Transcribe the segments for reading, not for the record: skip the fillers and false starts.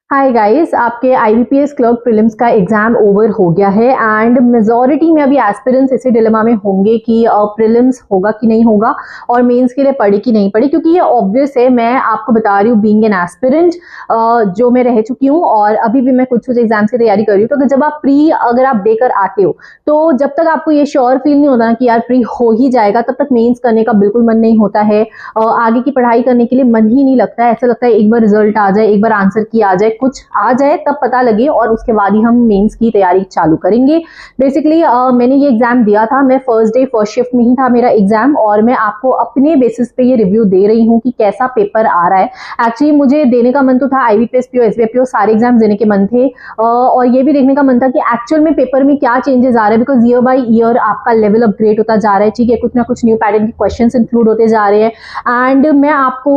Hi guys, आपके IBPS clerk prelims का exam over हो गया है एंड मेजॉरिटी में अभी एस्पिरेंट्स इसी डिलेमा में होंगे कि प्रीलिम्स होगा कि नहीं होगा और मेंस के लिए पढ़ी कि नहीं पढ़ी, क्योंकि ये ऑब्वियस है। मैं आपको बता रही हूँ बीइंग एन एस्पिरेंट जो मैं रह चुकी हूँ और अभी भी मैं कुछ कुछ एग्जाम्स की तैयारी कर रही हूँ। तो जब आप प्री अगर आप देकर आते हो तो जब तक आपको ये श्योर फील नहीं होता कि यार प्री हो ही जाएगा, तब तक मेन्स करने का बिल्कुल मन नहीं होता है। आगे की पढ़ाई करने के लिए मन ही नहीं लगता है। ऐसा लगता है एक बार रिजल्ट आ जाए, एक बार आंसर की आ जाए, कुछ आ जाए तब पता लगे और उसके बाद ही हम मेंस की तैयारी चालू करेंगे। बेसिकली मैंने ये एग्जाम दिया था, मैं फर्स्ट डे फर्स्ट शिफ्ट में ही था मेरा एग्जाम, और मैं आपको अपने बेसिस पे ये रिव्यू दे रही हूँ कि कैसा पेपर आ रहा है। एक्चुअली मुझे देने का मन तो था, आईबीपीएस पीओ एसबीआई पीओ सारे एग्जाम देने के मन थे और ये भी देखने का मन था कि एक्चुअल में पेपर में क्या चेंजेस आ रहे हैं, बिकॉज ईयर बाय ईयर आपका लेवल अपग्रेड होता जा रहा है। ठीक है, कुछ ना कुछ न्यू पैटर्न के क्वेश्चन इंक्लूड होते जा रहे हैं एंड मैं आपको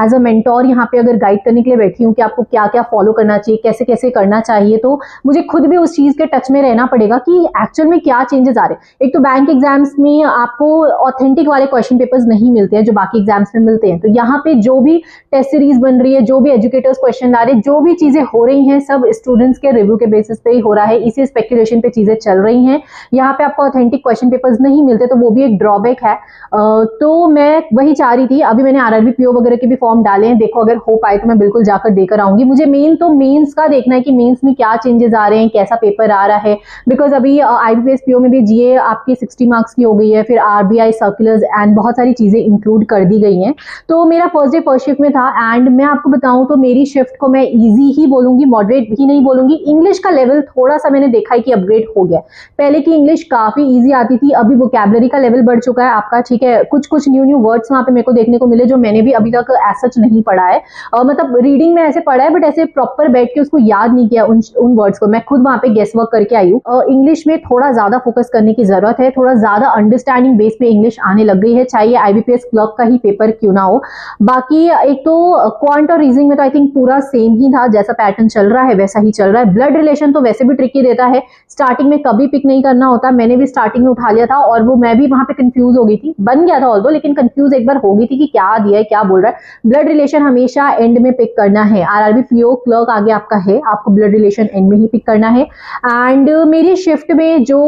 एज अ मेंटोर यहाँ पे अगर गाइड करने के लिए बैठी हूँ कि आपको क्या क्या फॉलो करना चाहिए, कैसे कैसे करना चाहिए, तो मुझे खुद भी उस चीज के टच में रहना पड़ेगा कि एक्चुअल में क्या चेंजेस आ रहे हैं। एक तो बैंक एग्जाम्स में आपको ऑथेंटिक वाले क्वेश्चन पेपर्स नहीं मिलते हैं जो बाकी एग्जाम्स में मिलते हैं। तो यहाँ पे जो भी टेस्ट सीरीज बन रही है, जो भी एजुकेटर्स क्वेश्चन ला रहे हैं, जो भी चीजें हो रही हैं, सब स्टूडेंट्स के रिव्यू के बेसिस पे ही हो रहा है। इसी स्पेकुलेशन पे चीजें चल रही हैं। यहाँ पे आपको ऑथेंटिक क्वेश्चन पेपर्स नहीं मिलते, तो वो भी एक ड्रॉबैक है। तो मैं वही चाह रही थी। अभी मैंने आरआरबी पीओ वगैरह के भी फॉर्म डाले हैं, देखो अगर हो पाए तो मैं बिल्कुल जाकर देकर आऊंगी। मुझे मेंस का देखना है कि मेंस में क्या चेंजेस आ रहे हैं, कैसा पेपर आ रहा है, बिकॉज अभी आईबीपीएस पीओ में भी जीए आपकी 60 मार्क्स की हो गई है, फिर आरबीआई सर्कुलर्स एंड बहुत सारी चीजें इंक्लूड कर दी गई हैं। तो मेरा फर्स्ट डे फर्स्ट शिफ्ट में था एंड मैं आपको बताऊं तो मेरी शिफ्ट को मैं इजी ही बोलूंगी, मॉडरेट भी नहीं बोलूंगी। इंग्लिश का लेवल थोड़ा सा मैंने देखा है कि अपग्रेड हो गया। पहले की इंग्लिश काफी ईजी आती थी, अभी वोकैबुलरी का लेवल बढ़ चुका है आपका। ठीक है, कुछ कुछ न्यू वर्ड्स वहां पे मेरे को देखने को मिले जो मैंने भी अभी तक एज सच नहीं पढ़ा है। मतलब रीडिंग में ऐसे पढ़ा है बट ऐसे प्रॉपर बैठ के उसको याद नहीं किया उन वर्ड्स को। मैं खुद वहां पे गेस वर्क करके आई हूँ। इंग्लिश में थोड़ा ज्यादा फोकस करने की जरूरत है, थोड़ा ज्यादा अंडरस्टैंडिंग बेस पे इंग्लिश आने लग गई है, चाहे आईबीपीएस क्लर्क का ही पेपर क्यों ना हो। बाकी एक तो क्वांट और रीजनिंग में तो आई थिंक पूरा सेम ही था, जैसा पैटर्न चल रहा है वैसा ही चल रहा है। ब्लड रिलेशन तो वैसे भी ट्रिकी देता है, स्टार्टिंग में कभी पिक नहीं करना होता। मैंने भी स्टार्टिंग में उठा लिया था और वो मैं भी वहां पे कंफ्यूज हो गई थी, बन गया था ऑल्दो, लेकिन कंफ्यूज एक बार हो गई थी कि क्या दिया है क्या बोल रहा है। ब्लड रिलेशन हमेशा एंड में पिक करना है। आरआरबी पीओ क्लर्क आगे आपका है, आपको ब्लड रिलेशन एंड में ही पिक करना है। एंड मेरी शिफ्ट में जो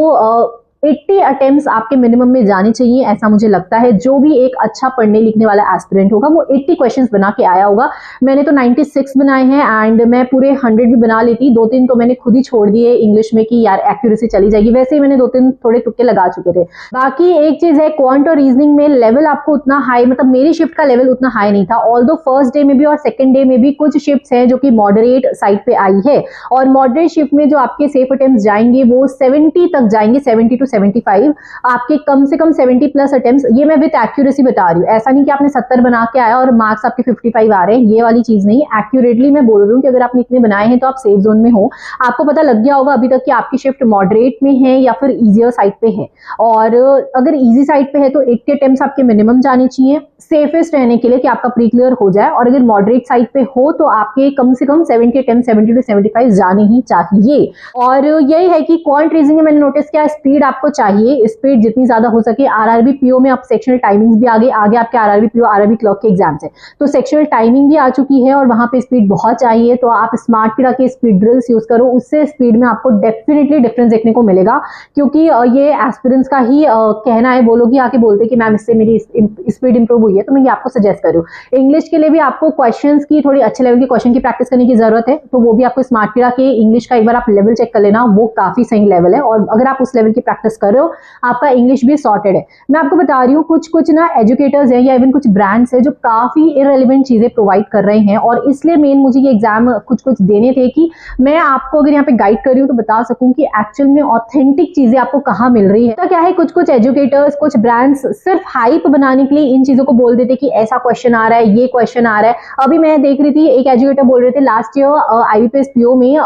80 अटेम्प्ट्स आपके मिनिमम में जाने चाहिए, ऐसा मुझे लगता है। जो भी एक अच्छा पढ़ने लिखने वाला एस्पिरेंट होगा वो 80 क्वेश्चंस बना के आया होगा। मैंने तो 96 बनाए हैं एंड मैं पूरे 100 भी बना लेती। 2-3 तो मैंने खुद ही छोड़ दिए इंग्लिश में कि यार एक्यूरेसी चली जाएगी, वैसे ही मैंने 2-3 थोड़े तुक्के लगा चुके थे। बाकी एक चीज है, क्वांट और रीजनिंग में लेवल आपको उतना हाई, मतलब मेरी शिफ्ट का लेवल उतना हाई नहीं था। ऑल्दो फर्स्ट डे में भी और सेकंड डे में भी कुछ शिफ्ट्स हैं जो कि मॉडरेट साइड पे आई है, और मॉडरेट शिफ्ट में जो आपके सेफ अटेम्प्ट्स जाएंगे वो 70 तक जाएंगे, 70 to 75। आपके कम से कम 70 प्लस अटेम्प्ट्स। ये मैं विद एक्यूरेसी बता रही हूँ, ऐसा नहीं कि आपने 70 बना के आया और मार्क्स आपके 55 आ रहे हैं, ये वाली चीज नहीं। एक्यूरेटली मैं बोल रही हूँ कि अगर आपने इतने बनाए हैं तो आप सेफ जोन में हो। आपको पता लग गया होगा अभी तक कि आपकी शिफ्ट मॉडरेट में है या फिर इजियर साइड पे है। और अगर इजी साइड पे है तो 80 अटेम्प्ट्स आपके मिनिमम जाने चाहिए सेफेस्ट रहने के लिए कि आपका प्री क्लियर हो जाए। और अगर मॉडरेट साइड पे हो तो आपके कम से कम 70 अटेम्प्ट 70 to 75 जाने ही चाहिए। और यही है कि क्वांट रीजनिंग में मैंने नोटिस किया स्पीड आपको चाहिए, स्पीड जितनी ज्यादा हो सके। आरआरबी पीओ में अब सेक्शनल टाइमिंग्स भी आगे आपके आरआरबी पीओ आरआरबी क्लर्क के एग्जाम्स है, तो सेक्शनल टाइमिंग भी आ चुकी है और वहां पे स्पीड बहुत चाहिए। तो आप स्मार्ट पिरा के स्पीड ड्रिल्स यूज करो, उससे स्पीड में आपको डेफिनेटली डिफरेंस देखने को मिलेगा। क्योंकि ये एस्पिरेंट्स का ही कहना है, वो लोग ही आके बोलते कि मैम इससे मेरी स्पीड इंप्रूव हुई है, तो मैं ये आपको सजेस्ट करूँ। इंग्लिश के लिए भी आपको क्वेश्चंस की थोड़ी अच्छे लेवल के क्वेश्चन की प्रैक्टिस करने की जरूरत है, तो वो भी आपको स्मार्ट पिरा के इंग्लिश का एक बार आप लेवल चेक कर लेना, वो काफी सही लेवल है। और अगर आप उस लेवल की प्रैक्टिस कर रहे हो आपका इंग्लिश भी सॉर्टेड है। मैं आपको बता रही हूँ कुछ ना एजुकेटर्स हैं या इवन कुछ ब्रांड्स हैं जो काफी इररिलेवेंट चीजें प्रोवाइड कर रहे हैं, और इसलिए मेन मुझे ये एग्जाम कुछ देने थे कि मैं आपको अगर यहाँ पे गाइड कर रही हूँ तो बता सकूं कि एक्चुअल में ऑथेंटिक चीजें आपको कहाँ मिल रही है। तो क्या है, कुछ एजुकेटर्स कुछ ब्रांड्स सिर्फ हाइप बनाने के लिए इन चीजों को बोल देते कि ऐसा क्वेश्चन आ रहा है, ये क्वेश्चन आ रहा है। अभी मैं देख रही थी एक एजुकेटर बोल रहे थे लास्ट ईयर आईबीपीएस पीओ में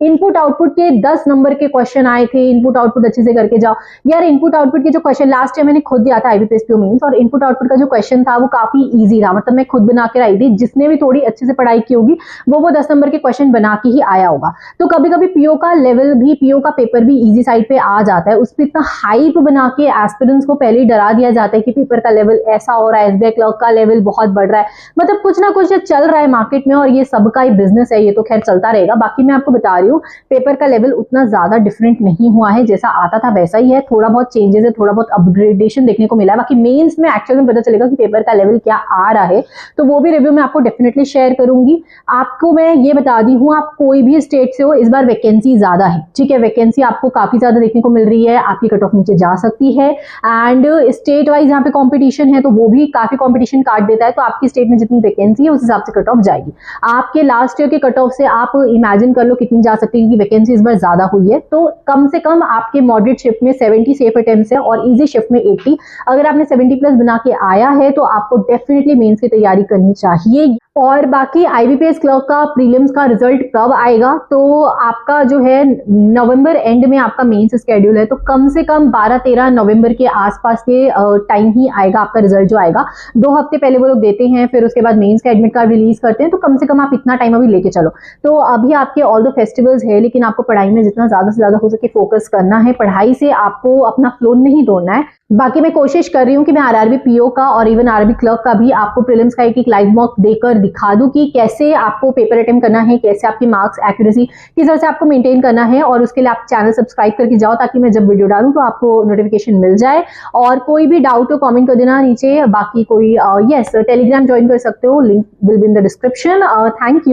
इनपुट आउटपुट के 10 नंबर के क्वेश्चन आए थे। इनपुट आउटपुट अच्छे से करके जाओ यार। इनपुट आउटपुट के जो क्वेश्चन लास्ट ईयर मैंने खुद दिया था आईबीपीएस पीओ मेंस, और इनपुट आउटपुट का जो क्वेश्चन था वो काफी इजी था, मतलब मैं खुद बना के आई थी। जिसने भी थोड़ी अच्छे से पढ़ाई की होगी वो 10 नंबर के क्वेश्चन बना के ही आया होगा। तो कभी कभी पीओ का लेवल भी, पीओ का पेपर भी इजी साइड पे आ जाता है। उस पर इतना हाइप बना के एस्पिरेंट्स को पहले ही डरा दिया जाता है कि पेपर का लेवल ऐसा हो रहा है, एसबीआई क्लर्क का लेवल बहुत बढ़ रहा है, मतलब कुछ ना कुछ चल रहा है मार्केट में और ये सबका ही बिजनेस है, ये तो खैर चलता रहेगा। बाकी मैं आपको बता रही हूँ पेपर का लेवल उतना ज्यादा डिफरेंट नहीं हुआ है, जैसा आता था वैसा ही है, थोड़ा बहुत चेंजेस है, थोड़ा बहुत अपग्रेडेशन देखने को मिला है। बाकी मेंस में एक्चुअल में पता चलेगा कि पेपर का लेवल क्या आ रहा है, तो वो भी रिव्यू में आपको डेफिनेटली शेयर करूंगी। आपको मैं ये बता दी हूँ, आप कोई भी स्टेट से हो, इस बार वैकेंसी ज्यादा है, ठीक है, वैकेंसी आपको काफी ज्यादा देखने को मिल रही है, आपकी कट ऑफ नीचे जा सकती है। एंड स्टेट वाइज यहाँ पे कंपटीशन है तो वो भी काफी कंपटीशन काट देता है, तो आपकी स्टेट में जितनी वैकेंसी है उस हिसाब से कट ऑफ जाएगी। आपके लास्ट ईयर के कट ऑफ से आप इमेजिन कर लो कितनी जा सकती है, क्योंकि वैकेंसी इस बार ज्यादा हुई है। तो कम से कम आपके मॉडरेट शिफ्ट में 70 सेफ अटेम्प्ट्स है और इजी शिफ्ट में 80। अगर आपने 70 प्लस बना के आया है तो आपको डेफिनेटली मेंस की तैयारी करनी चाहिए। और बाकी आईबीपीएस क्लर्क का प्रीलिम्स का रिजल्ट कब आएगा, तो आपका जो है नवंबर एंड में आपका मेंस स्केड्यूल है, तो कम से कम 12-13 नवंबर के आसपास के टाइम ही आएगा आपका रिजल्ट जो आएगा। 2 हफ्ते पहले वो लोग देते हैं, फिर उसके बाद मेंस का एडमिट कार्ड रिलीज करते हैं, तो कम से कम आप इतना टाइम अभी लेके चलो। तो अभी आपके ऑल द फेस्टिवल्स है, लेकिन आपको पढ़ाई में जितना ज्यादा से ज्यादा हो सके फोकस करना है, पढ़ाई से आपको अपना फ्लो नहीं तोड़ना है। बाकी मैं कोशिश कर रही हूँ कि मैं आरआरबी पीओ का और इवन आरआरबी क्लर्क का भी आपको प्रीलिम्स का एक लाइव मॉक देकर दिखा दूं कि कैसे आपको पेपर अटेम्प्ट करना है, कैसे आपकी मार्क्स एक्यूरेसी किस तरह से आपको मेंटेन करना है। और उसके लिए आप चैनल सब्सक्राइब करके जाओ ताकि मैं जब वीडियो डालूं तो आपको नोटिफिकेशन मिल जाए। और कोई भी डाउट हो कमेंट कर देना नीचे। बाकी कोई टेलीग्राम ज्वाइन कर सकते हो, link will be in the description. Thank you.